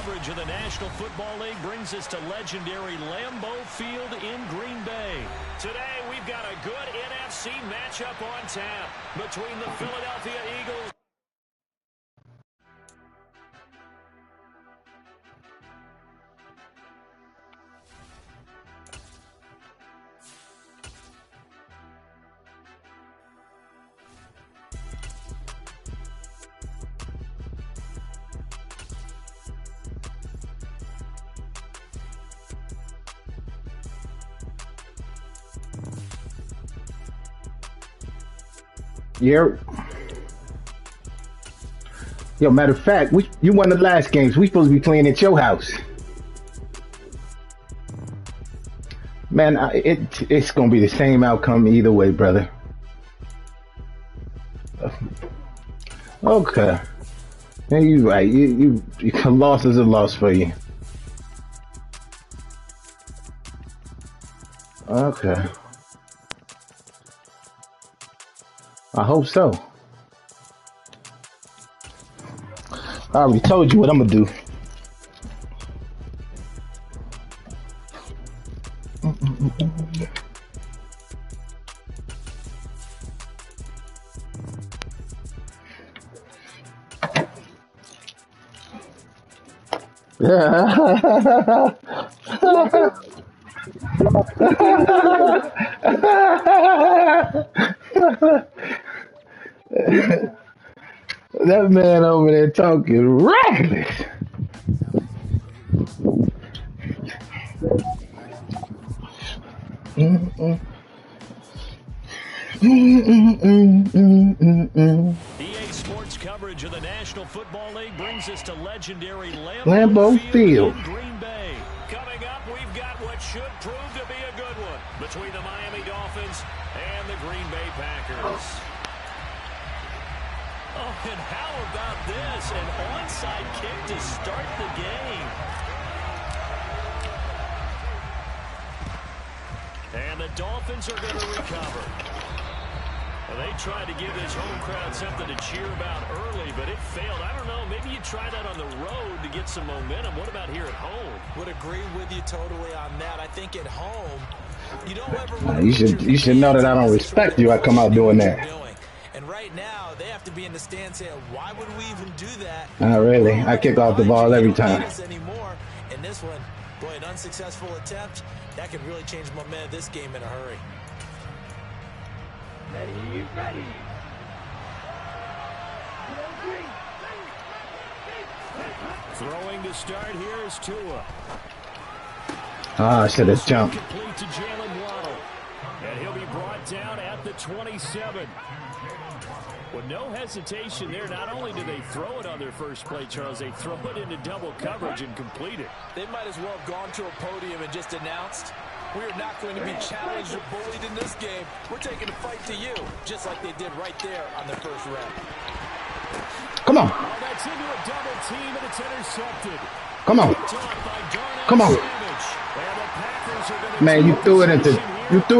coverage of the National Football League brings us to legendary Lambeau Field in Green Bay. Today, we've got a good NFC matchup on tap between the Philadelphia Eagles. Yeah. Yo, matter of fact, you won the last games. We supposed to be playing at your house. Man, it's gonna be the same outcome either way, brother. Okay. Yeah, you right. You a loss is a loss for you. Okay. I hope so. I already told you what I'm gonna do. That man over there talking reckless. EA Sports coverage of the National Football League brings us to legendary Lambeau Field in Green Bay. Coming up, we've got what should prove to be a good one between the Miami Dolphins and the Green Bay Packers. Oh, and how about this? An onside kick to start the game. And the Dolphins are going to recover. Well, they tried to give this home crowd something to cheer about early, but it failed. I don't know. Maybe you try that on the road to get some momentum. What about here at home? Would agree with you totally on that. I think at home, you don't ever want to you should know that I don't respect you. I come out doing that. And right now, they have to be in the stands saying, why would we even do that? Not really. I kick off the ball every time. Anymore. And this one, boy, an unsuccessful attempt, that could really change the momentum of this game in a hurry. Ready. Throwing to start here is Tua. I should have jumped. Complete to Jalen Waddle. And he'll be brought down at the 27. With no hesitation there, not only do they throw it on their first play, Charles, they throw it into double coverage and complete it. They might as well have gone to a podium and just announced, we are not going to be challenged or bullied in this game. We're taking the fight to you, just like they did right there on their first rep. Come on. Oh, that's into a double team, and it's intercepted. Come on. Come on. Man, you threw it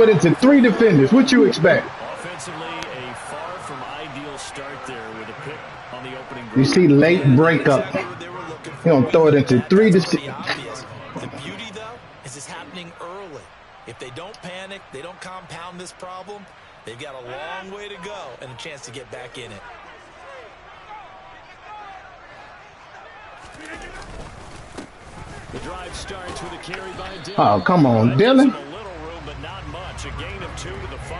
into 3 defenders. What you expect? Offensively, a far from ideal start there with a pick on the opening. You see late breakup. You don't throw it into 3 defenders. The beauty, though, is it's happening early. If they don't panic, they don't compound this problem, they've got a long way to go and a chance to get back in it. The drive starts with a carry by Dillon. Oh, come on, Dillon. A little room, but not much. A gain of 2 to the 5.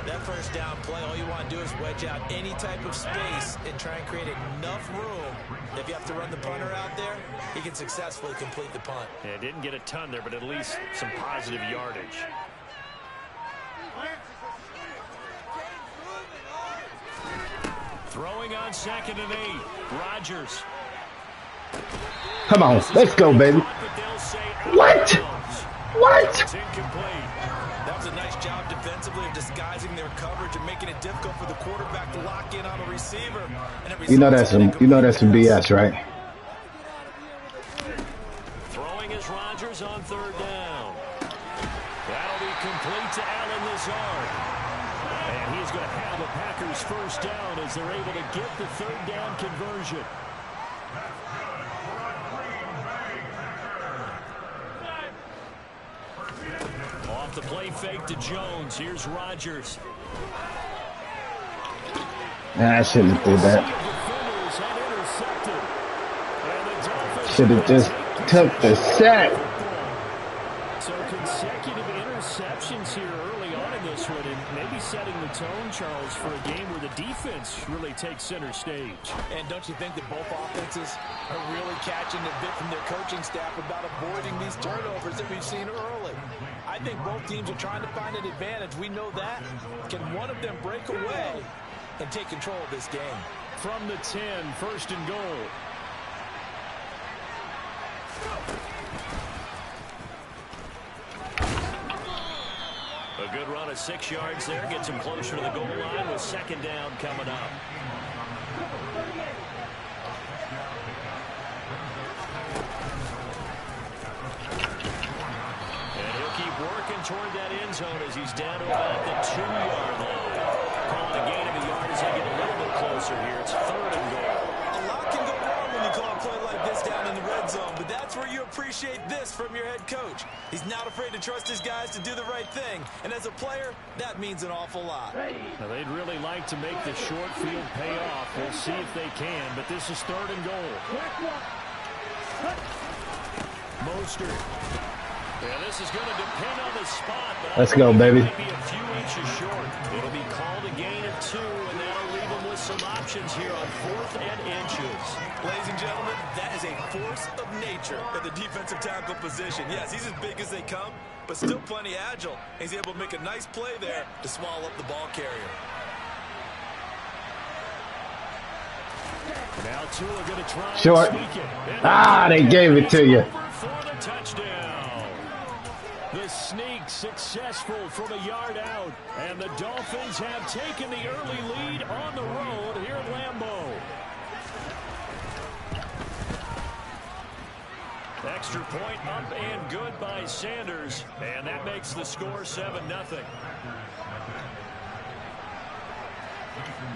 That first down play, all you want to do is wedge out any type of space and try and create enough room. If you have to run the punter out there, he can successfully complete the punt. Yeah, didn't get a ton there, but at least some positive yardage. Throwing on 2nd and 8. Rodgers. Come on, let's go, baby. What? What? It's incomplete. That was a nice job defensively of disguising their coverage and making it difficult for the quarterback to lock in on a receiver. And you know that's some BS, right? Throwing is Rodgers on 3rd down. That'll be complete to Allen Lazard. And he's going to have the Packers first down as they're able to get the 3rd down conversion. off the play fake to Jones. Here's Rodgers. Nah, I shouldn't have did that. Should have just took the sack. So consecutive interceptions here early on in this one, and maybe setting the tone, Charles, for a game where the defense really takes center stage. And don't you think that both offenses are really catching a bit from their coaching staff about avoiding these turnovers that we've seen early? I think both teams are trying to find an advantage. We know that. Can one of them break away and take control of this game? From the 10, first and goal. A good run of 6 yards there. Gets him closer to the goal line with second down coming up. And he'll keep working toward that end zone as he's down to about the 2-yard line. Calling a gain of a yard as they get a little bit closer here. It's third and goal. A lot can go wrong when you call a play like this down in the red zone, but that's where you appreciate this from your head coach. He's not afraid to trust his guys to do the right thing, and as a player, that means an awful lot. Now, they'd really like to make the short field pay off. We'll see if they can, but this is third and goal. Mostert. Yeah, this is going to depend on the spot, but let's go, baby. Might be a few inches short. It'll be called a gain of 2, and that'll leave them with some options here on 4th and inches. Ladies and gentlemen, that is a force of nature at the defensive tackle position. Yes, he's as big as they come, but still plenty agile. He's able to make a nice play there to swallow up the ball carrier. Now Tua going to try short. And sneak it. Ah, they gave it to you. For the touchdown. The sneak successful from a yard out, and the Dolphins have taken the early lead on the road here at Lambeau. Extra point up and good by Sanders, and that makes the score 7-0.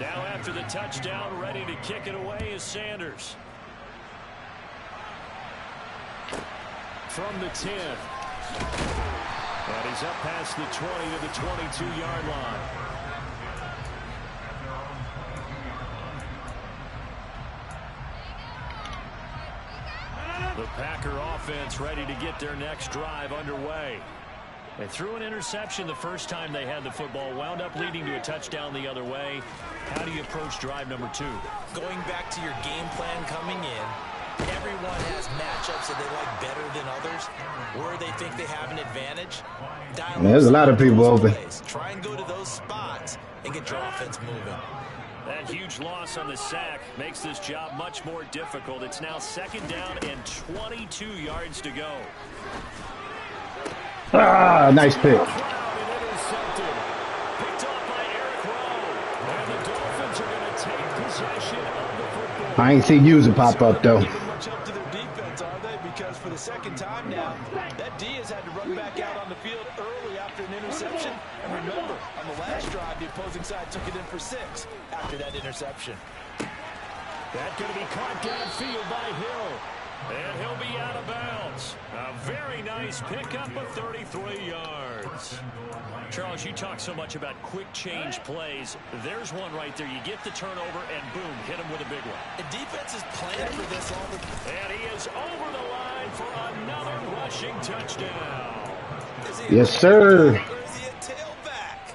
Now after the touchdown, ready to kick it away is Sanders. From the 10. And he's up past the 20 to the 22-yard line. The Packer offense ready to get their next drive underway. They threw an interception the first time they had the football, wound up leading to a touchdown the other way. How do you approach drive number 2? Going back to your game plan coming in, everyone has matchups that they like better than others, where they think they have an advantage. There's a lot of people open. Try and go to those spots and get your offense moving. That huge loss on the sack makes this job much more difficult. It's now second down and 22 yards to go. Ah, nice pick. Picked off by Eric Rowe. And the Dolphins are going to take possession of the football. I ain't seen User pop up though. Much up to their defense, are they? Because for the second time now, that D has had to run back out on the field early after an interception. And remember, on the last drive, the opposing side took it in for 6 after that interception. That's going to be caught downfield by Hill. And he'll be out of bounds. A very nice pickup of 33 yards. Charles, you talk so much about quick change plays. There's one right there. You get the turnover and boom, hit him with a big one. The defense is planning for this all the time. And he is over the line for another rushing touchdown. Yes, sir. Or is he a tailback?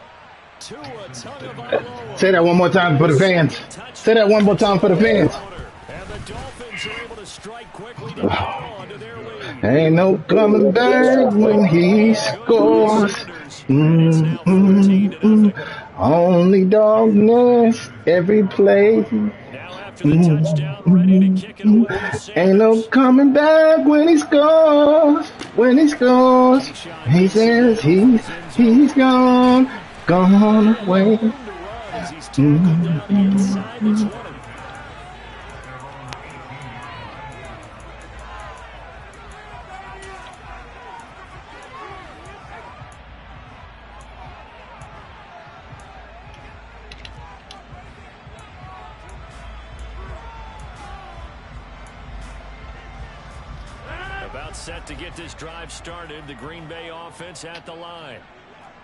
Tua Tagovailoa. Say that one more time for the fans. Say that one more time for the fans. And the Dolphins are able to strike quickly to hold on to their lead. Ain't no coming back when he scores. Only darkness every play. Now after the touchdown, ready to kick it away. Ain't no coming back when he scores. When he scores, he says he's gone away. He's tackled down inside the 20. About set to get this drive started. The Green Bay offense at the line.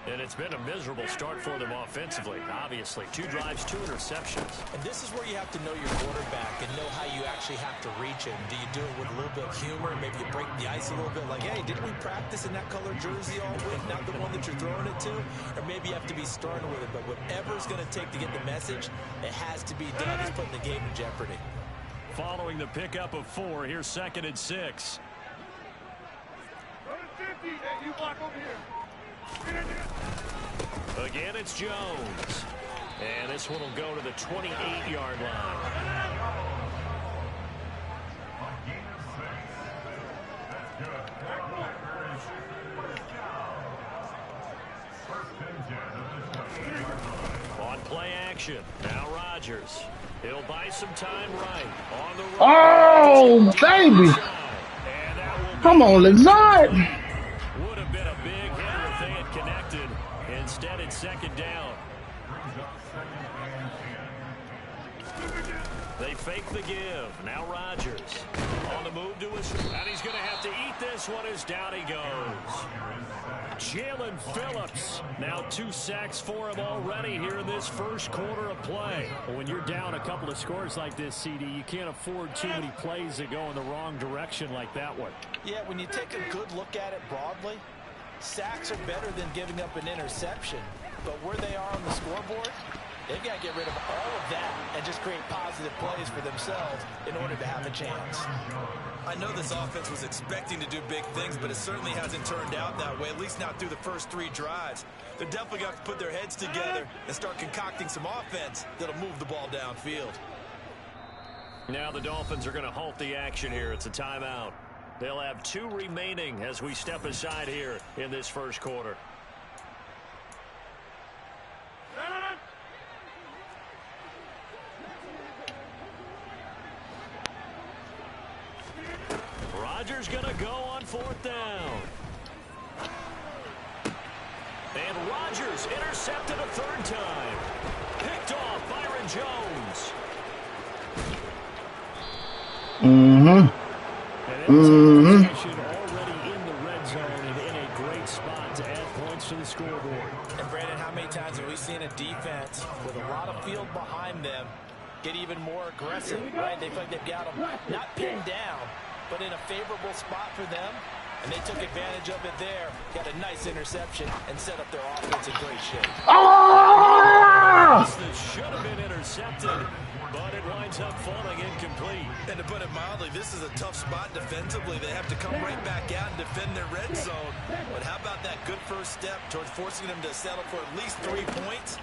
And it's been a miserable start for them offensively, obviously. 2 drives, 2 interceptions. And this is where you have to know your quarterback and know how you actually have to reach him. Do you do it with a little bit of humor? Maybe you break the ice a little bit like, hey, didn't we practice in that color jersey all week? Not the one that you're throwing it to? Or maybe you have to be stern with it. But whatever it's going to take to get the message, it has to be done. It's putting the game in jeopardy. Following the pickup of 4, here's 2nd and 6. You block over here. Again, it's Jones. And this one will go to the 28-yard line. On play action, now Rodgers. He'll buy some time right. On the right. Oh, baby. Come on, Lazard. Would have been a big hit if they had connected. Instead, it's 2nd down. They fake the give. Now Rodgers on the move to his, and he's going to have to eat this one as down he goes. Jalen Phillips, now 2 sacks for him already here in this first quarter of play. Well, when you're down a couple of scores like this, CD, you can't afford too many plays that go in the wrong direction like that one. Yeah, when you take a good look at it broadly, sacks are better than giving up an interception. But where they are on the scoreboard, they've got to get rid of all of that and just create positive plays for themselves in order to have a chance. I know this offense was expecting to do big things, but it certainly hasn't turned out that way, at least not through the first 3 drives. They're definitely going to have to put their heads together and start concocting some offense that'll move the ball downfield. Now the Dolphins are going to halt the action here. It's a timeout. They'll have 2 remaining as we step aside here in this first quarter. Rodgers going to go on 4th down. And Rodgers intercepted a 3rd time. Picked off Byron Jones. Already in the red zone and in a great spot to add points to the scoreboard. And Brandon, how many times have we seen a defense with a lot of field behind them get even more aggressive, right? They feel like they've got them not pinned down, but in a favorable spot for them, and they took advantage of it there, got a nice interception, and set up their offense in great shape. This should have been intercepted, but it winds up falling incomplete. And to put it mildly, this is a tough spot defensively. They have to come right back out and defend their red zone. But how about that good first step towards forcing them to settle for at least 3 points?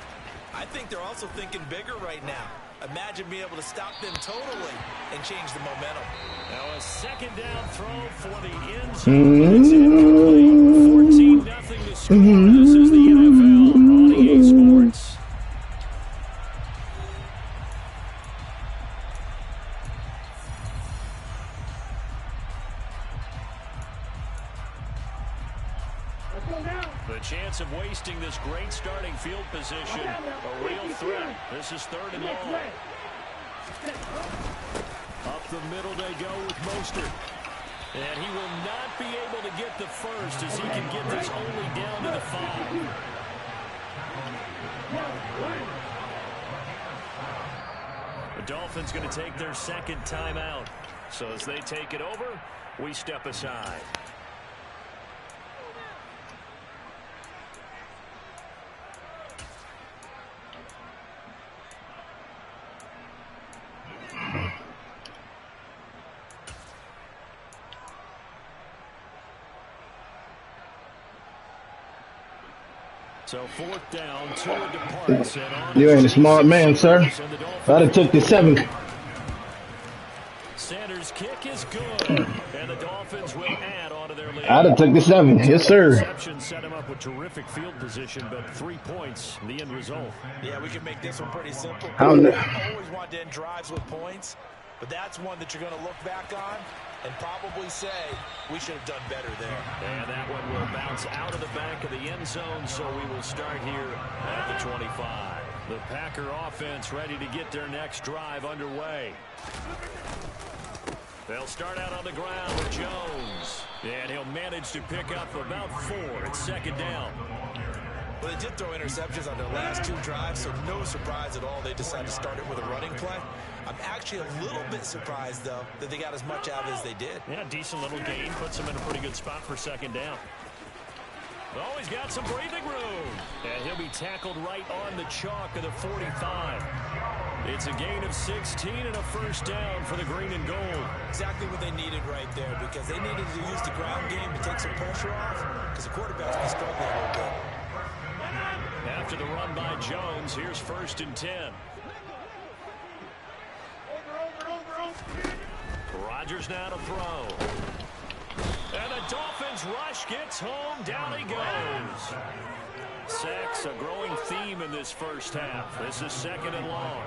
I think they're also thinking bigger right now. Imagine being able to stop them totally and change the momentum. Now a 2nd down throw for the end zone. It's incomplete. 14-0 to score. This is the NFL on EA Sports. The chance of wasting this great starting field position, a real threat. This is 3rd and long. Up the middle they go with Mostert. And he will not be able to get the first as he can get this only down to the 5. The Dolphins going to take their 2nd timeout. So as they take it over, we step aside. So 4th down, 2 departs. You ain't a smart man, sir. I'd have took the 7. Sanders' kick is good, and the Dolphins will add onto their lead. I'd have took the 7. Yes, sir. Reception set him up with terrific field position, but 3 points, the end result. Yeah, we can make this one pretty simple. I always want to end drives with points, but that's one that you're going to look back on and probably say, we should have done better there. And that one will bounce out of the back of the end zone, so we will start here at the 25. The Packer offense ready to get their next drive underway. They'll start out on the ground with Jones. And he'll manage to pick up about 4 at second down. Well, they did throw interceptions on their last 2 drives, so no surprise at all they decided to start it with a running play. I'm actually a little bit surprised, though, that they got as much out as they did. Yeah, decent little gain. Puts them in a pretty good spot for second down. Oh, he's got some breathing room. And he'll be tackled right on the chalk of the 45. It's a gain of 16 and a first down for the green and gold. Exactly what they needed right there, because they needed to use the ground game to take some pressure off, because the quarterback's been struggling a little bit. After the run by Jones, here's 1st and 10. Rodgers now to throw. And the Dolphins rush gets home. Down he goes. Sacks a growing theme in this first half. This is 2nd and long.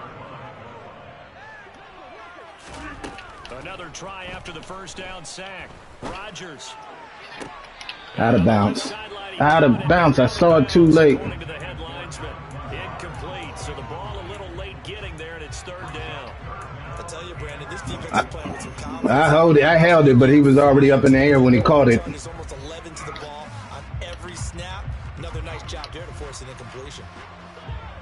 Another try after the first down sack. Rodgers. Out of bounds. Out of bounds. I saw it too late. Incomplete. So the ball a little late getting there, and it's 3rd down. I tell you, Brandon, this defense is playing with some confidence. I held it, but he was already up in the air when he caught it. It's almost 11 to the ball on every snap. Another nice job there to force an incompletion.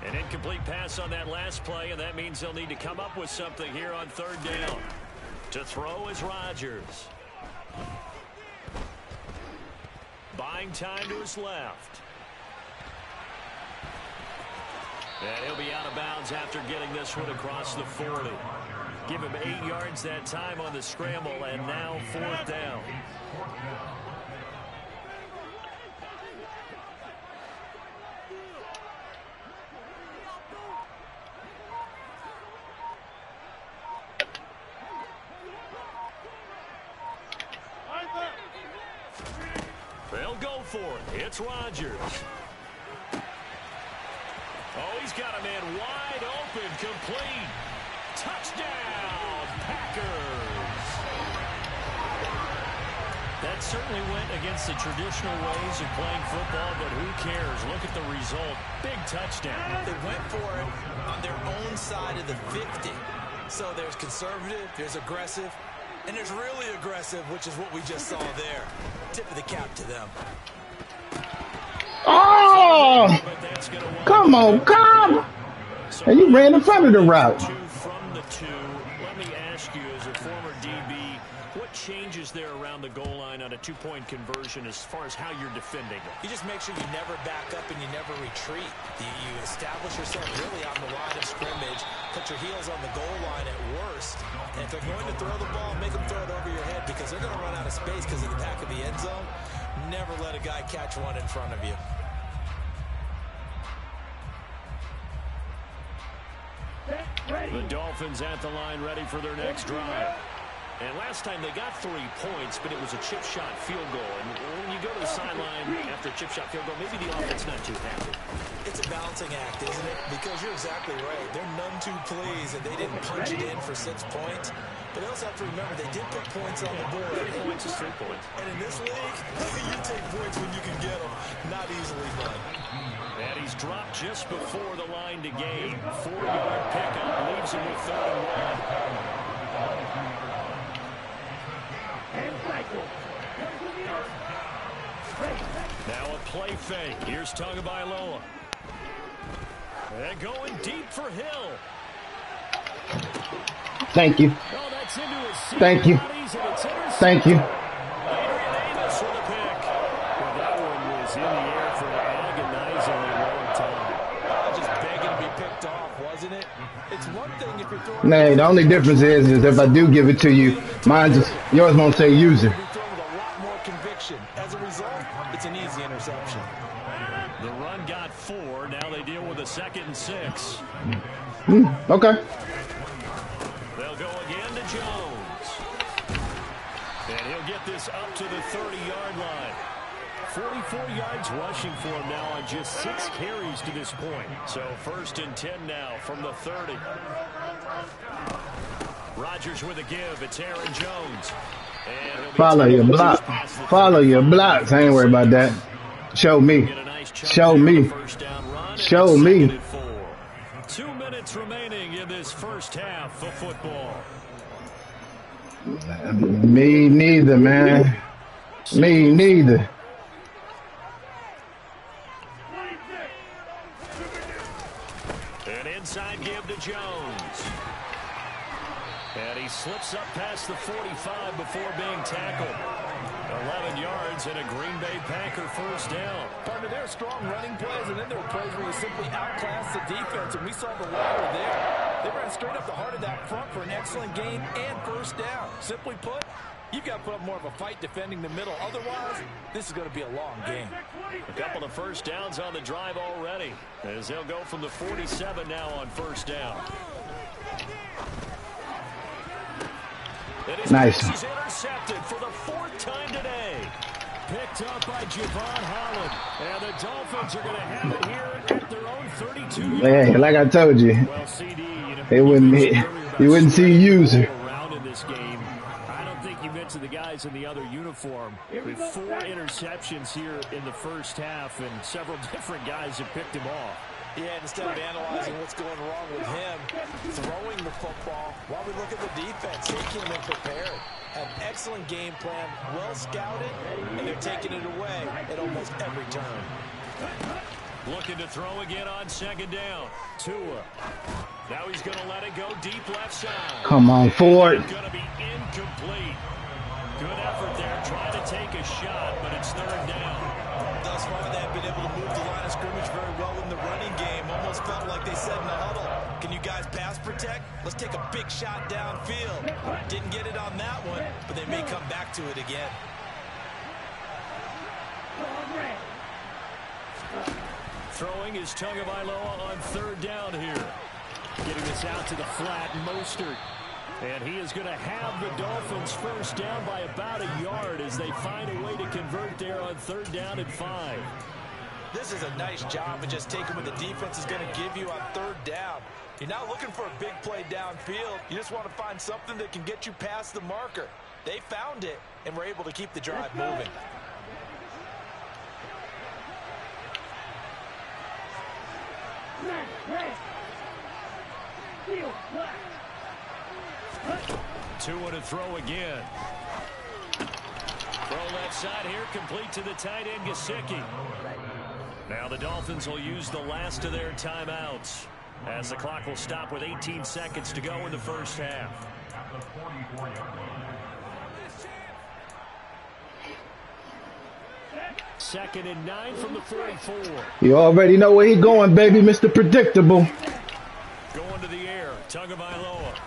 An incomplete pass on that last play, and that means they'll need to come up with something here on 3rd down. To throw is Rodgers. Buying time to his left. And he'll be out of bounds after getting this one across the 40. Give him 8 yards that time on the scramble, and now 4th down. They'll go for it. It's Rodgers. Oh, he's got a man wide open, complete. Touchdown, Packers. That certainly went against the traditional ways of playing football, but who cares? Look at the result. Big touchdown. They went for it on their own side of the 50. So there's conservative, there's aggressive, and there's really aggressive, which is what we just saw there. Tip of the cap to them. Oh! Come on, come! And you ran in front of the route. From the 2, let me ask you, as a former DB, what changes there around the goal line on a 2-point conversion as far as how you're defending it? You just make sure you never back up and you never retreat. You establish yourself really on the line of scrimmage, put your heels on the goal line at worst, and if they're going to throw the ball, make them throw it over your head, because they're going to run out of space because of the back of the end zone. Never let a guy catch one in front of you. The Dolphins at the line, ready for their next drive. And last time they got 3 points, but it was a chip shot field goal. And when you go to the sideline after a chip shot field goal, maybe the offense not too happy. It's a balancing act, isn't it? Because you're exactly right. They're none too pleased that they didn't punch it in for 6 points. But they also have to remember they did put points on the board. 3 points is 3 points. And in this league, you take points when you can get them. Not easily done. And he's dropped just before the line to gain. 4-yard pickup leaves him with 3rd and 1. Now a play fake. Here's Tagovailoa. And going deep for Hill. Thank you. Oh, that's into his Thank you. Thank you. Adrian Amos for the pick. Well, that one was in the air for an agonizingly long time. Just begging to be picked off, wasn't it? It's one thing if you're throwing... Nah, the only difference is if I do give it to you, yours won't say user. You're throwing with a lot more conviction. As a result, it's an easy interception. The run got 4. Now they deal with a 2nd and 6. Okay. They'll go again to Jones. And he'll get this up to the 30-yard line. 44 yards rushing for him now on just 6 carries to this point. So 1st and 10 now from the 30. Rodgers with a give. It's Aaron Jones. Follow your block. Follow your blocks. I ain't worried about that. Show me. Show me. Show me. 2 minutes remaining in this first half of football. Me neither, man. Me neither. An inside give to Jones. And he slips up past the 45 before being tackled. 11 yards and a Green Bay Packer first down. Partner, there are strong running plays, and then there were plays where you simply outclassed the defense, and we saw the latter there. They ran straight up the heart of that front for an excellent gain and first down. Simply put, you've got to put up more of a fight defending the middle. Otherwise, this is going to be a long game. A couple of first downs on the drive already, as they'll go from the 47 now on first down. Nice. He's intercepted for the 4th time today. Picked up by Javon Holland. And the Dolphins are going to have it here at their own 32. Yeah, like I told you, Well, CD, you wouldn't see a user. Around in this game. I don't think you mentioned the guys in the other uniform. With 4 interceptions here in the first half, and several different guys have picked him off. Yeah, instead of analyzing what's going wrong with him, throwing the football, while we look at the defense, they came in prepared. An excellent game plan, well scouted, and they're taking it away at almost every turn. Looking to throw again on second down. Tua. Now he's going to let it go deep left side. Come on, Ford. Going to be incomplete. Good effort there, trying to take a shot, but it's third down. Thus far, they have been able to move the line of scrimmage very well in the running game. Almost felt like they said in the huddle, can you guys pass protect? Let's take a big shot downfield. Didn't get it on that one, but they may come back to it again. Throwing is Tagovailoa on third down here. Getting this out to the flat, Mostert. And he is going to have the Dolphins first down by about a yard as they find a way to convert there on third down and 5. This is a nice job of just taking what the defense is going to give you on third down. You're not looking for a big play downfield. You just want to find something that can get you past the marker. They found it and were able to keep the drive moving. Tua to throw again. Throw left side here, complete to the tight end, Gesicki. Now the Dolphins will use the last of their timeouts as the clock will stop with 18 seconds to go in the first half. Second and 9 from the 44. You already know where he's going, baby, Mr. Predictable. Going to the air, Tagovailoa.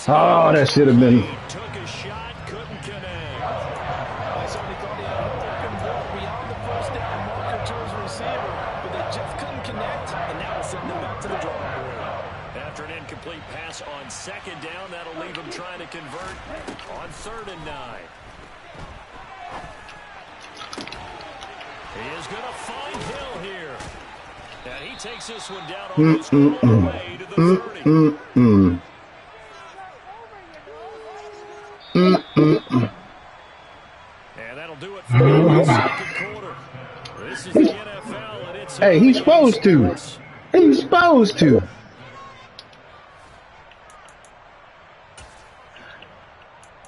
Oh, that should have been. Took a shot, couldn't connect. I certainly thought he had an open ball beyond the first down marker to his receiver, but they just couldn't connect, and now we'll send them back to the drawing board. After an incomplete pass on second down, that'll leave him trying to convert on third and 9. He is going to find Hill here. And he takes this one down almost all the way to the 30. And that'll do it for the second quarter. This is the NFL, and it's Hey, he's supposed to. He's supposed to.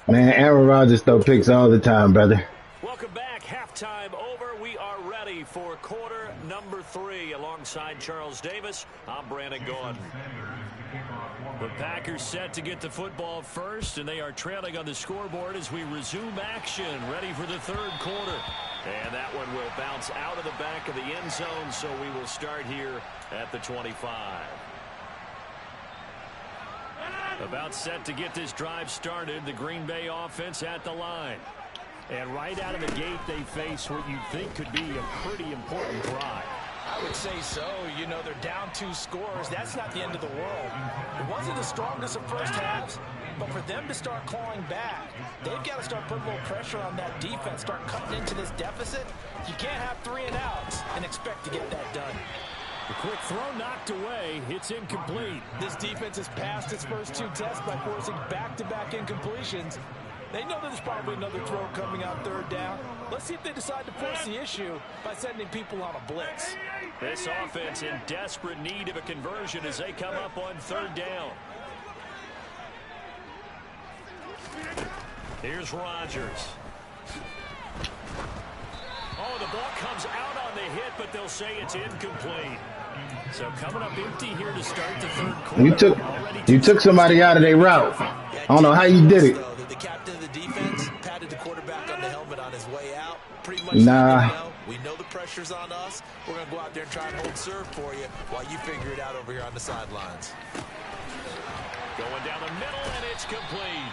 Man, Aaron Rodgers throw picks all the time, brother. Welcome back. Halftime over. We are ready for quarter number 3. Alongside Charles Davis, I'm Brandon Gaudin. The Packers set to get the football first, and they are trailing on the scoreboard as we resume action, ready for the third quarter. And that one will bounce out of the back of the end zone, so we will start here at the 25. About set to get this drive started, the Green Bay offense at the line. And right out of the gate, they face what you think could be a pretty important drive. I would say so. You know, they're down 2 scores. That's not the end of the world. It wasn't the strongest of first halves, but for them to start clawing back, they've got to start putting a little pressure on that defense, start cutting into this deficit. You can't have 3 and outs and expect to get that done. The quick throw knocked away. It's incomplete. This defense has passed its first 2 tests by forcing back-to-back incompletions. They know there's probably another throw coming on third down. Let's see if they decide to force the issue by sending people on a blitz. This offense in desperate need of a conversion as they come up on third down. Here's Rodgers. Oh, the ball comes out on the hit, but they'll say it's incomplete. So coming up empty here to start the third quarter. You took somebody out of their route. I don't know how you did it. The captain of the defense patted the quarterback on the helmet on his way out. Pretty much we know the pressure's on us. We're going to go out there and try and hold serve for you while you figure it out over here on the sidelines. Going down the middle, and it's complete.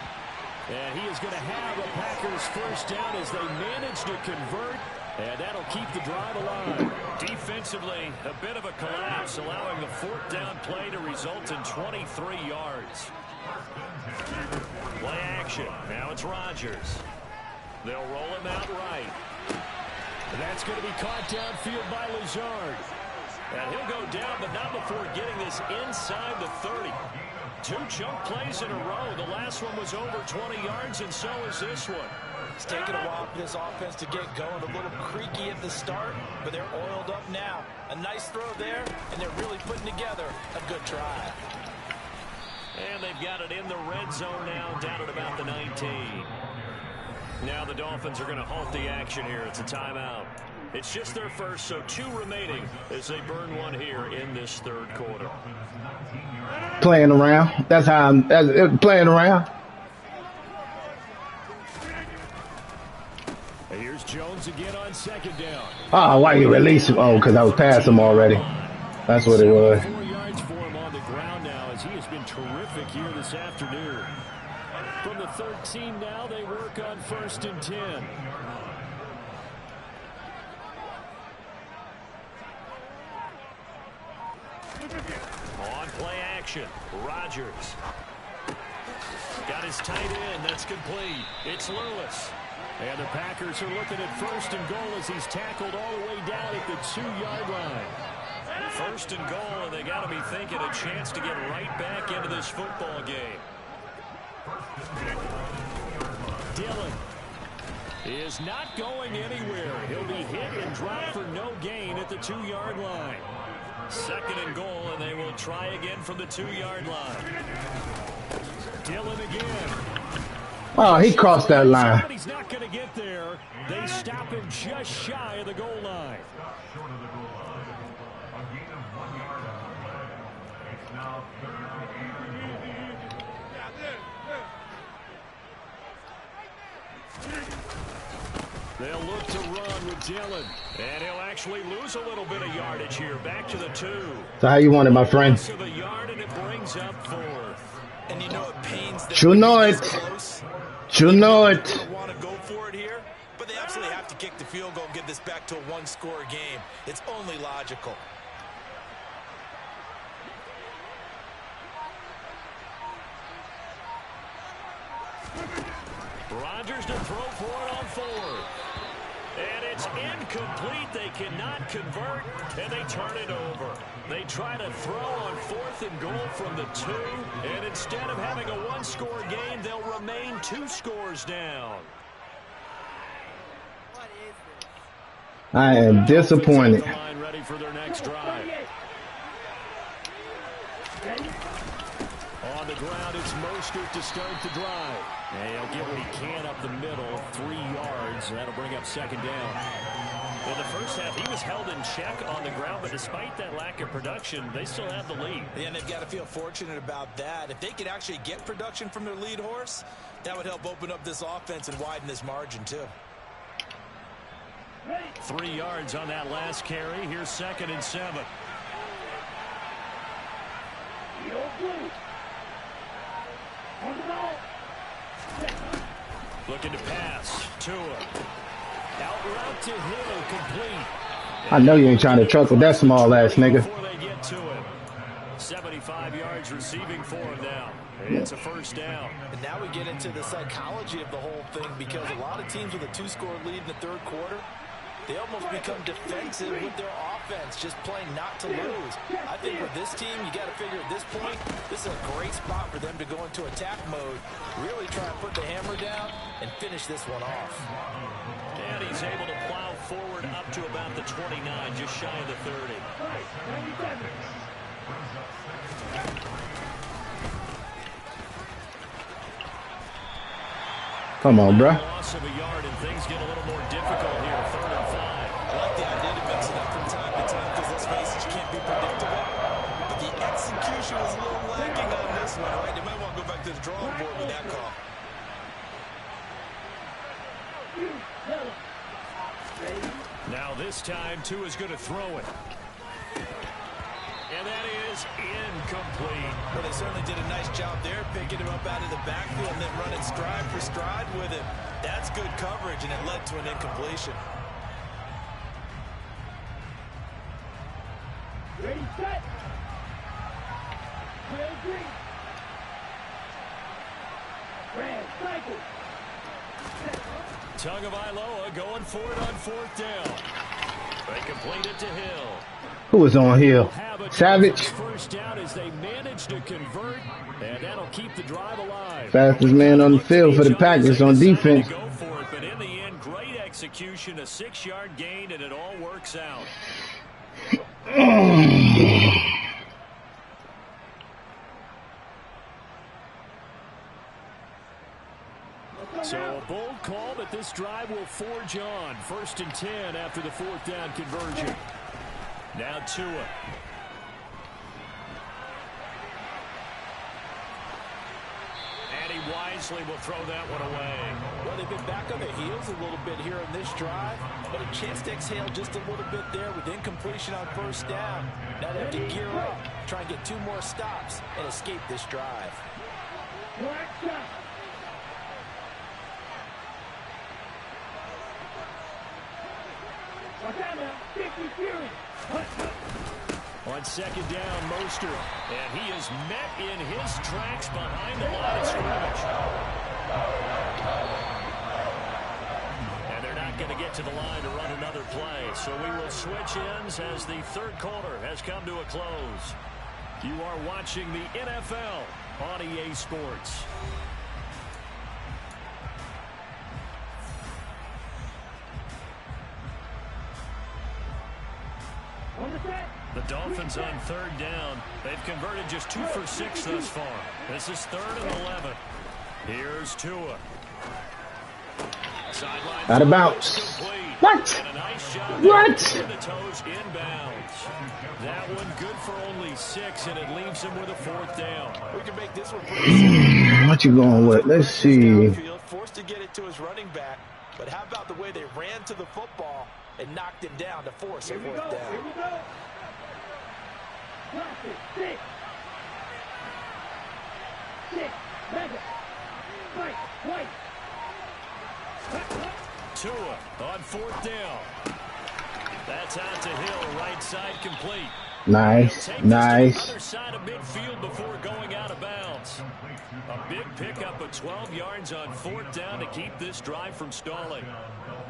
And he is going to have a Packers first down as they manage to convert. And that'll keep the drive alive. Defensively, a bit of a collapse, allowing the fourth down play to result in 23 yards. Play action. Now it's Rodgers. They'll roll him out right. And that's going to be caught downfield by Lazard. And he'll go down, but not before getting this inside the 30. 2 chunk plays in a row. The last one was over 20 yards, and so is this one. It's taken a while for this offense to get going. A little creaky at the start, but they're oiled up now. A nice throw there, and they're really putting together a good try. And they've got it in the red zone now, down at about the 19. Now the Dolphins are going to halt the action here. It's a timeout. It's just their first, so 2 remaining as they burn one here in this third quarter. Playing around. That's how I'm playing around. Here's Jones again on second down. Oh, why you release him? Oh, because I was past him already. That's what it was. 4 yards for him on the ground now as he has been terrific here this afternoon. From the 13 now, they work on 1st and 10. On play action, Rodgers. Got his tight end, that's complete. It's Lewis. And the Packers are looking at 1st and goal as he's tackled all the way down at the 2-yard line. 1st and goal, and they got to be thinking a chance to get right back into this football game. Dillon is not going anywhere. He'll be hit and dropped for no gain at the 2-yard line. 2nd and goal, and they will try again from the 2-yard line. Dillon again. Oh, he crossed that line. But he's not going to get there. They stop him just shy of the goal line. They'll look to run with Dillon. And he'll actually lose a little bit of yardage here. Back to the 2. So how you want it, my friend? So the yard, and it brings up 4th. And you know it pains them. You know it. You know it. They don't want to go for it here, but they absolutely have to kick the field goal and get this back to a 1-score game. It's only logical. Rodgers to throw for it on 4th. And it's incomplete. They cannot convert, and they turn it over. They try to throw on 4th and goal from the 2, and instead of having a 1-score game, they'll remain 2 scores down. I am disappointed. Ready for their next drive. On the ground, it's Mostert to start the drive. And he'll get what he can up the middle, 3 yards, and that'll bring up 2nd down. In the first half, he was held in check on the ground, but despite that lack of production, they still have the lead. And they've got to feel fortunate about that. If they could actually get production from their lead horse, that would help open up this offense and widen this margin, too. 3 yards on that last carry. Here's 2nd and 7. Looking to pass. Tua. Out route to Hill, complete. I know you ain't trying to truck with that small ass nigga. Before they get to him. 75 yards receiving for him now. It's a 1st down. And now we get into the psychology of the whole thing, because a lot of teams with a 2-score lead in the 3rd quarter, they almost become defensive with their offense, just playing not to lose. I think with this team, you got to figure at this point, this is a great spot for them to go into attack mode, really try and put the hammer down and finish this one off. And he's able to plow forward up to about the 29, just shy of the 30. Come on, bruh. Loss of a yard, and things get a little more difficult here. 3rd and 5. I like the idea to mix it up from time to time because let's face it, you can't be predictable. But the execution was a little lacking on this one, right? They might want to go back to the drawing board with that call. Now this time, Tua's going to throw it. And that is incomplete. Well, they certainly did a nice job there, picking him up out of the backfield and then running stride for stride with him. That's good coverage, and it led to an incompletion. Ready, set. Red, green. Red, cycle. Tagovailoa going for it on 4th down. They complete it to Hill. Who was on here? Savage. First down as they manage to convert, and that'll keep the drive alive. Fastest man on the field for the Packers on defense. Go for it, but in the end, great execution, a 6-yard gain, and it all works out. So a bold call, but this drive will forge on. 1st and 10 after the 4th down conversion. Now Tua. And he wisely will throw that one away. Well, they've been back on their heels a little bit here on this drive, but a chance to exhale just a little bit there with incompletion on 1st down. Now they have to gear up, try and get 2 more stops, and escape this drive. On 2nd down, Mostert, and he is met in his tracks behind the line of scrimmage. And they're not going to get to the line to run another play, so we will switch ends as the 3rd quarter has come to a close. You are watching the NFL on EA Sports. The Dolphins on 3rd down. They've converted just 2 for 6 thus far. This is 3rd and 11. Here's Tua. Sideline. Out of bounds. What? And a nice job What? the toes inbounds. That one good for only 6, and it leaves him with a 4th down. We can make this one pretty simple. What you going with? Let's see. Forced to get it to his running back, but how about the way they ran to the football and knocked him down to force a 4th down? Here we go. Six. Mega. Fight. White. Tua on 4th down. That's out to Hill, right side complete. Nice, nice. Other side of midfield before going out of bounds. A big pickup of 12 yards on 4th down to keep this drive from stalling.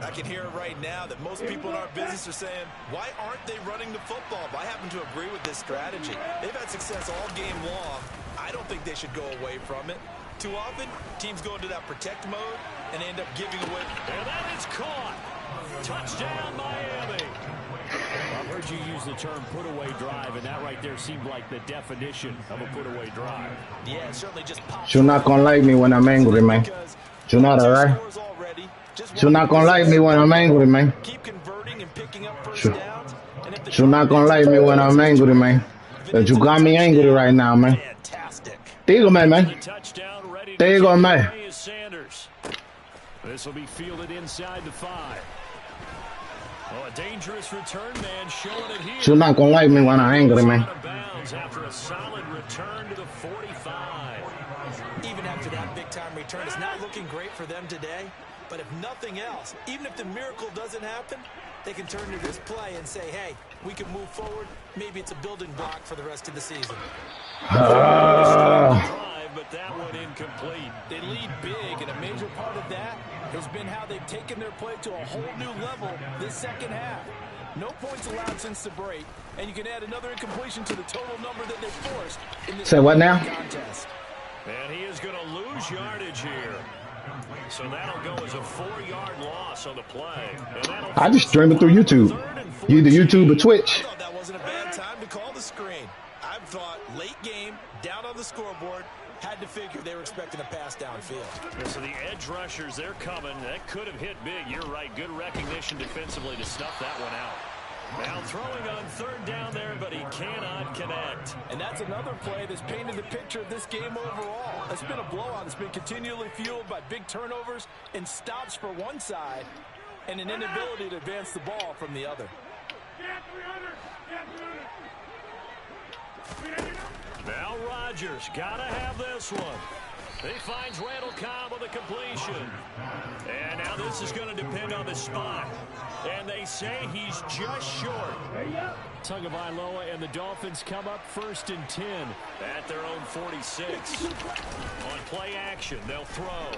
I can hear it right now that most people in our business are saying, why aren't they running the football? But I happen to agree with this strategy. They've had success all game long. I don't think they should go away from it. Too often, teams go into that protect mode and end up giving away. And that is caught. Touchdown, Miami. I've heard you use the term put-away drive, and that right there seemed like the definition of a put-away drive. Yeah, it certainly just pops. You're not gonna like me when I'm angry, man. You're not, alright? You're not gonna like me when I'm angry, man. Keep converting and picking up first downs. You're not gonna like me when I'm angry, man. But you got me angry right now, man. Fantastic. Dígame, man. Dígame. This will be fielded inside the 5. Oh, a dangerous return man showing it here. You're not gonna like me when I'm angry, man. After a solid return to the 45. Even after that big-time return, it's not looking great for them today. But if nothing else, even if the miracle doesn't happen, they can turn to this play and say, hey, we can move forward. Maybe it's a building block for the rest of the season. But that one incomplete. They lead big, and a major part of that has been how they've taken their play to a whole new level this second half. No points allowed since the break, and you can add another incompletion to the total number that they've forced in this Say what now? contest. And he is going to lose yardage here. So that'll go as a 4-yard loss on the play. I just stream it through YouTube. Either YouTube or Twitch. I thought that wasn't a bad time to call the screen. I thought late game, down on the scoreboard, Had to figure they were expecting a pass downfield. Yeah, so the edge rushers, they're coming. That could have hit big. You're right. Good recognition defensively to snuff that one out. Now throwing on third down there, but he cannot connect. And that's another play that's painted the picture of this game overall. It's been a blowout. It's been continually fueled by big turnovers and stops for one side and an inability to advance the ball from the other. Now Rodgers got to have this one. He finds Randall Cobb with a completion. And now this is going to depend on the spot. And they say he's just short. Tagovailoa and the Dolphins come up 1st and 10 at their own 46. On play action, they'll throw.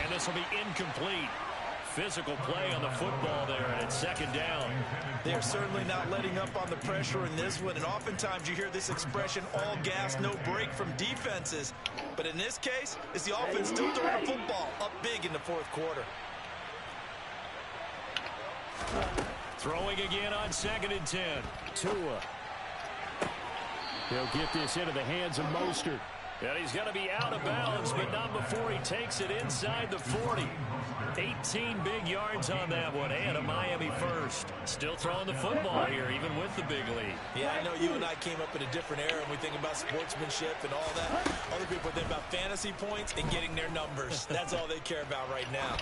And this will be incomplete. Physical play on the football there, and it's 2nd down. They're certainly not letting up on the pressure in this one, and oftentimes you hear this expression, all gas, no break from defenses. But in this case, it's the offense still throwing the football up big in the 4th quarter. Throwing again on 2nd and 10. Tua. He'll get this into the hands of Mostert. And he's going to be out of bounds, but not before he takes it inside the 40. 18 big yards on that one, and a Miami first. Still throwing the football here, even with the big lead. Yeah, I know you and I came up in a different era, and we think about sportsmanship and all that. Other people think about fantasy points and getting their numbers. That's all they care about right now.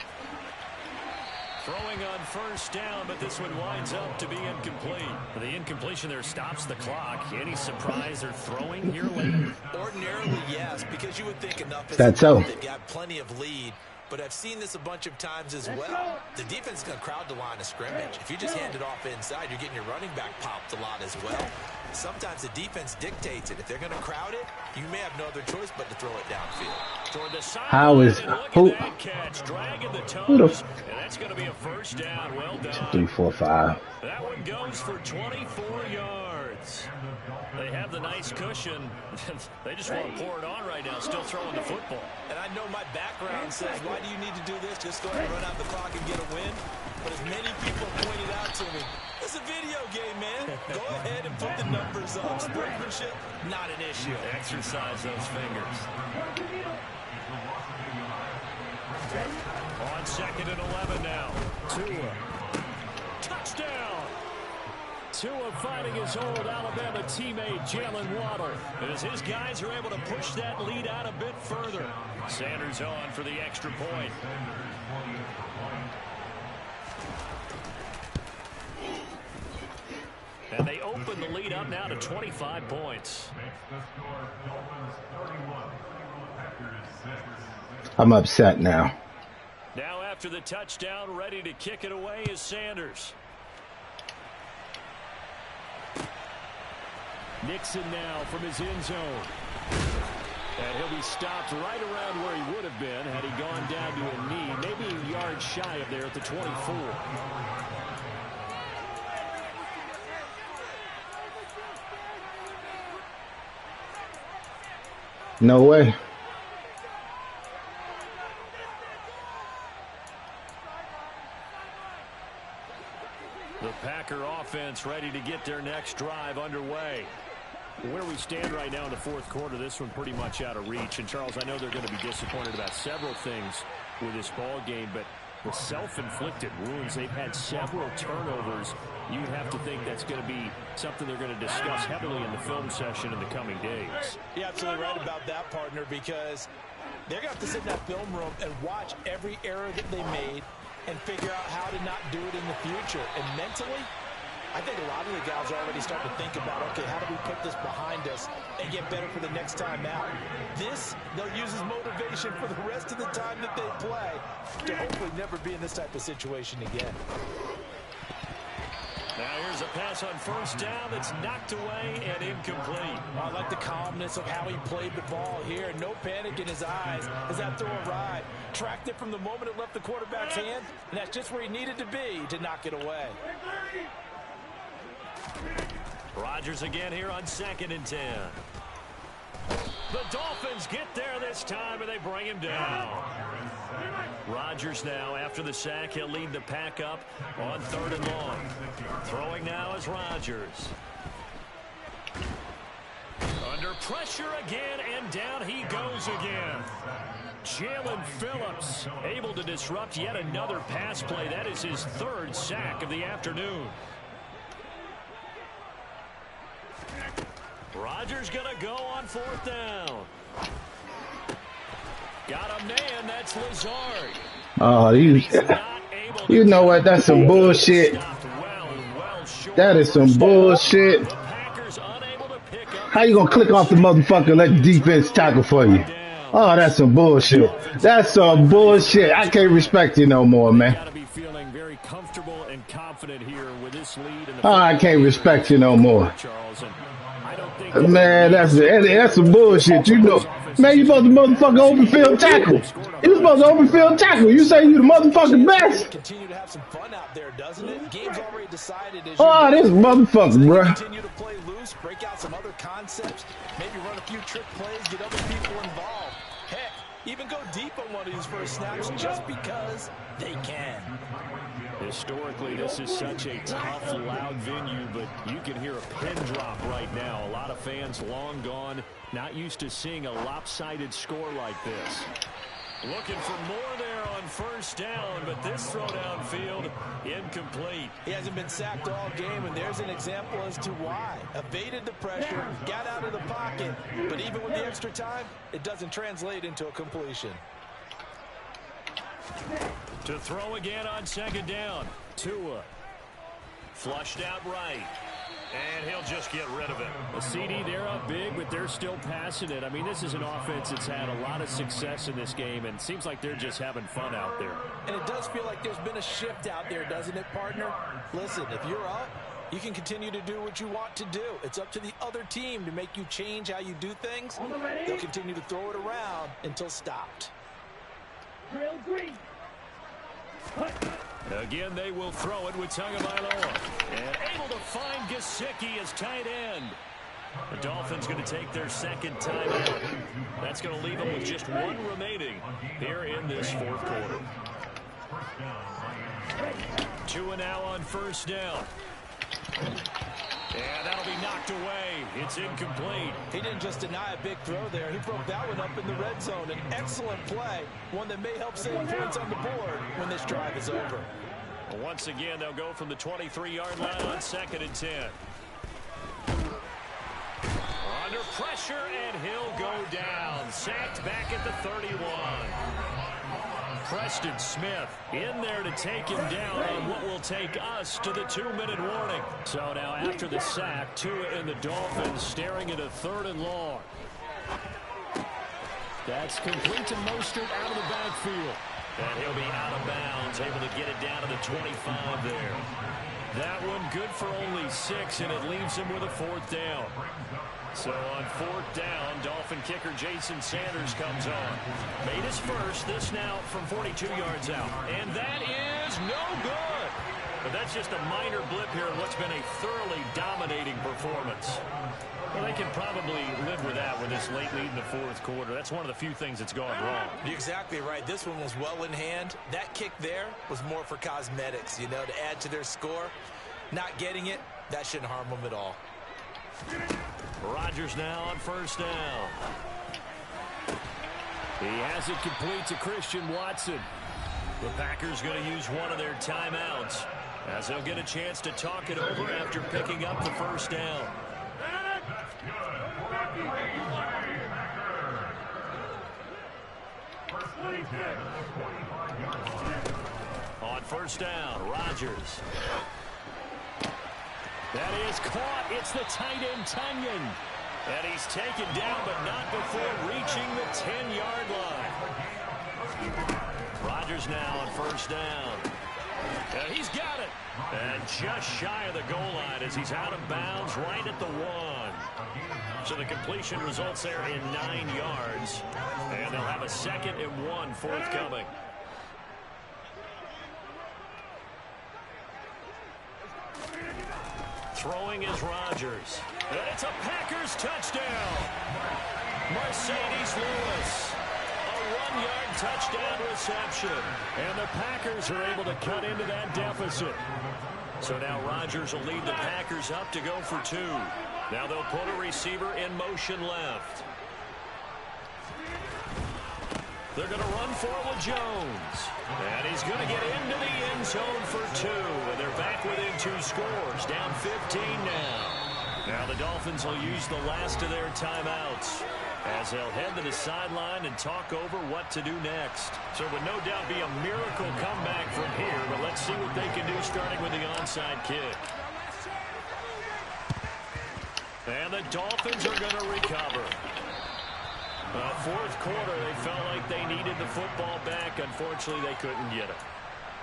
Throwing on 1st down, but this one winds up to be incomplete. The incompletion there stops the clock. Any surprise they're throwing here late? Ordinarily, yes, because you would think enough is That's so. they've got plenty of lead. But I've seen this a bunch of times as well. The defense is going to crowd the line of scrimmage. If you just hand it off inside, you're getting your running back popped a lot as well. Sometimes the defense dictates it. If they're going to crowd it, you may have no other choice but to throw it downfield. Toward the side. How is who? Catch, dragging the Who the? toes, and that's going to be a 1st down. Well done. 3, 4, 5. That one goes for 24 yards. They have the nice cushion. They just want to pour it on right now, still throwing the football. And I know my background says, why do you need to do this? Just go ahead and run out the clock and get a win. But as many people pointed out to me, it's a video game, man. Go ahead and put the numbers up. Sportsmanship, not an issue. Exercise those fingers. On 2nd and 11 now. Tua. Touchdown. Tua fighting his old Alabama teammate Jalen Waddle, as his guys are able to push that lead out a bit further. Sanders on for the extra point. And they open the lead up now to 25 points. I'm upset now. Now after the touchdown, ready to kick it away is Sanders. Nixon now from his end zone. And he'll be stopped right around where he would have been had he gone down to a knee, maybe a yard shy of there at the 24. No way. The Packer offense ready to get their next drive underway. Where we stand right now in the 4th quarter, this one pretty much out of reach. And, Charles, I know they're going to be disappointed about several things with this ball game, but the self-inflicted wounds, they've had several turnovers. You'd have to think that's going to be something they're going to discuss heavily in the film session in the coming days. You're absolutely right about that, partner, because they're going to have to sit in that film room and watch every error that they made and figure out how to not do it in the future. And mentally, I think a lot of the guys are already starting to think about, okay, how do we put this behind us and get better for the next time out? This, they'll use as motivation for the rest of the time that they play to hopefully never be in this type of situation again. Now here's a pass on 1st down that's knocked away and incomplete. I like the calmness of how he played the ball here. No panic in his eyes as that throw arrived. Tracked it from the moment it left the quarterback's hand, and that's just where he needed to be to knock it away. Rodgers again here on 2nd and 10. The Dolphins get there this time, and they bring him down. Rodgers now, after the sack, he'll lead the pack up on 3rd and long. Throwing now is Rodgers. On Under pressure again, and down he goes again. Jalen Phillips able to disrupt yet another pass play. That is his third sack of the afternoon. Rodgers going to go on fourth down. Got a man, that's Lazard. Oh, you know what? That's some bullshit. That is some bullshit. How you gonna click off the motherfucker and let the defense tackle for you? Oh, that's some bullshit. That's some bullshit. I can't respect you no more, man. Oh, I can't respect you no more. Man, that's some bullshit. You know, man, you supposed to motherfucker open field tackle. You supposed to open field tackle. You say you the motherfucking best. Continue to have some fun out there, doesn't it? Game's already decided. Oh, this motherfucker, bro. Continue to play loose, break out some other concepts, maybe run a few trick plays, get other people involved. Heck, even go deep on one of these first snaps just because they can. Historically, this is such a tough, loud venue, but you can hear a pin drop right now. A lot of fans long gone, not used to seeing a lopsided score like this. Looking for more there on first down, but this throw downfield, incomplete. He hasn't been sacked all game, and there's an example as to why. Evaded the pressure, got out of the pocket, but even with the extra time, it doesn't translate into a completion. To throw again on second down. Tua. Flushed out right. And he'll just get rid of it. A CD, they're up big, but they're still passing it. I mean, this is an offense that's had a lot of success in this game, and it seems like they're just having fun out there. And it does feel like there's been a shift out there, doesn't it, partner? Listen, if you're up, you can continue to do what you want to do. It's up to the other team to make you change how you do things. They'll continue to throw it around until stopped. Drill green. Again, they will throw it with Tagovailoa. And able to find Gesicki as tight end. The Dolphins going to take their second timeout. That's going to leave them with just one remaining here in this fourth quarter. Tua now on first down. And that'll be knocked away. It's incomplete. He didn't just deny a big throw there. He broke that one up in the red zone. An excellent play. One that may help save points on the board when this drive is over. Once again, they'll go from the 23-yard line on 2nd and 10. Under pressure, and he'll go down. Sacked back at the 31. Preston Smith in there to take him down on what will take us to the 2-minute warning. So now after the sack, Tua and the Dolphins staring at a 3rd and long. That's complete to Mostert out of the backfield. And he'll be out of bounds, able to get it down to the 25 there. That one good for only 6, and it leaves him with a 4th down. So on 4th down, Dolphin kicker Jason Sanders comes on. Made his first, this now from 42 yards out. And that is no good. But that's just a minor blip here in what's been a thoroughly dominating performance. Well, they can probably live with that with this late lead in the fourth quarter. That's one of the few things that's gone wrong. You're exactly right. This one was well in hand. That kick there was more for cosmetics, you know, to add to their score. Not getting it, that shouldn't harm them at all. Rodgers now on first down. He has it complete to Christian Watson. The Packers going to use one of their timeouts as they'll get a chance to talk it over after picking up the first down. On first down, Rodgers. That is caught. It's the tight end, Tunyon. And he's taken down, but not before reaching the 10-yard line. Rodgers now on first down. And he's got it. And just shy of the goal line as he's out of bounds right at the 1. So the completion results there in 9 yards. And they'll have a 2nd and 1 forthcoming. Throwing is Rodgers. And it's a Packers touchdown. Mercedes Lewis. A 1-yard touchdown reception. And the Packers are able to cut into that deficit. So now Rodgers will lead the Packers up to go for 2. Now they'll put a receiver in motion left. They're going to run for it with Jones. And he's going to get into the end zone for 2. And they're back within 2 scores. Down 15 now. Now the Dolphins will use the last of their timeouts as they'll head to the sideline and talk over what to do next. So it would no doubt be a miracle comeback from here. But let's see what they can do starting with the onside kick. And the Dolphins are going to recover. Fourth quarter, they felt like they needed the football back. Unfortunately, they couldn't get it.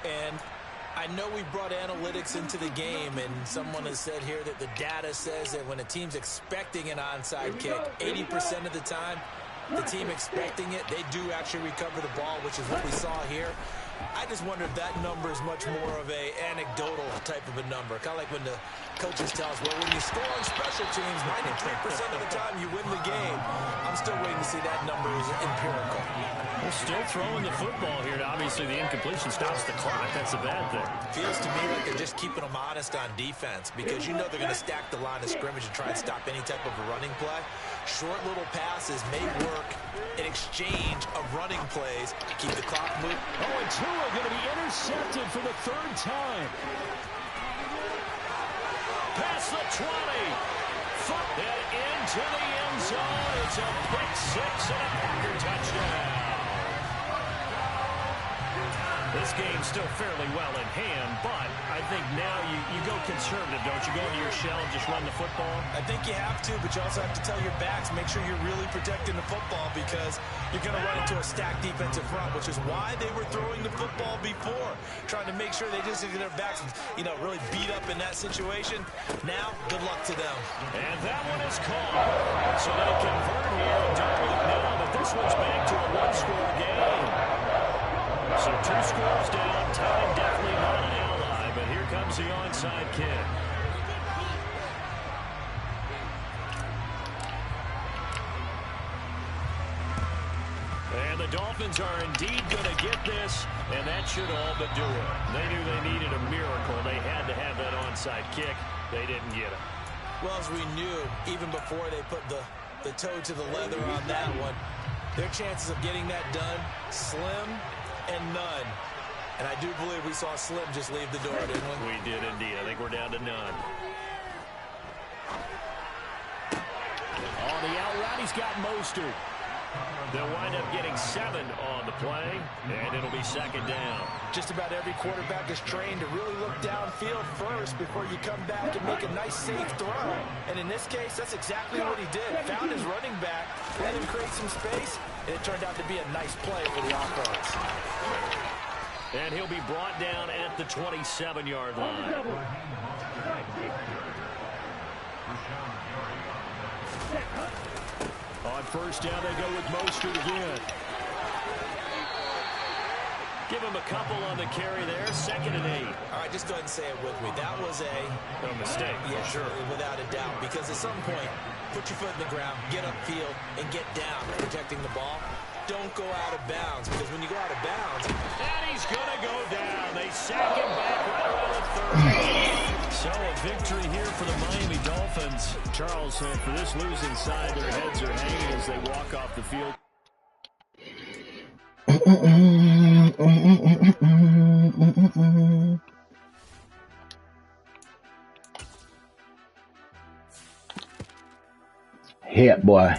And I know we brought analytics into the game, and someone has said here that the data says that when a team's expecting an onside kick, 80% of the time, the team expecting it, they do actually recover the ball, which is what we saw here. I just wonder if that number is much more of a anecdotal type of a number. Kind of like when the coaches tell us, well, when you score on special teams, 93% of the time you win the game. I'm still waiting to see that number is empirical. They're still throwing the football here. Obviously, the incompletion stops the clock. That's a bad thing. Feels to me like they're just keeping them honest on defense because you know they're going to stack the line of scrimmage and try and stop any type of a running play. Short little passes may work in exchange of running plays. Keep the clock moving. Oh, and Tua going to be intercepted for the 3rd time. Past the 20. And into the end zone. It's a pick 6 and a Packer touchdown. This game's still fairly well in hand, but I think now you go conservative, don't you? Go into your shell and just run the football? I think you have to, but you also have to tell your backs, make sure you're really protecting the football because you're going to run into a stacked defensive front, which is why they were throwing the football before, trying to make sure they just get their backs, really beat up in that situation. Now, good luck to them. And that one is called. So they convert here and don't look now, but this one's back to a 1-score game. So 2 scores down, time definitely not an ally, but here comes the onside kick. And the Dolphins are indeed going to get this, and that should all but do it. They knew they needed a miracle. They had to have that onside kick. They didn't get it. Well, as we knew, even before they put the toe to the leather on that one, their chances of getting that done, slim and none. And I do believe we saw Slim just leave the door, didn't we? We did indeed. I think we're down to none. On the out route, he's got Mostert. They'll wind up getting 7 on the play, and it'll be 2nd down. Just about every quarterback is trained to really look downfield first before you come back and make a nice, safe throw. And in this case, that's exactly what he did. Found his running back, let him create some space, and it turned out to be a nice play for the offense. And he'll be brought down at the 27-yard line. On 1st down, they go with Mostert again. Give him a couple on the carry there. 2nd and 8. All right, just go ahead and say it with me. That was a mistake. Yeah, sure, without a doubt. Because at some point, put your foot in the ground, get upfield, and get down, protecting the ball. Don't go out of bounds, because when you go out of bounds... And he's going to go down. They sack him back right around the 30. So a victory here for the Miami Dolphins. Charles, for this losing side, their heads are hanging as they walk off the field. Hit, boy.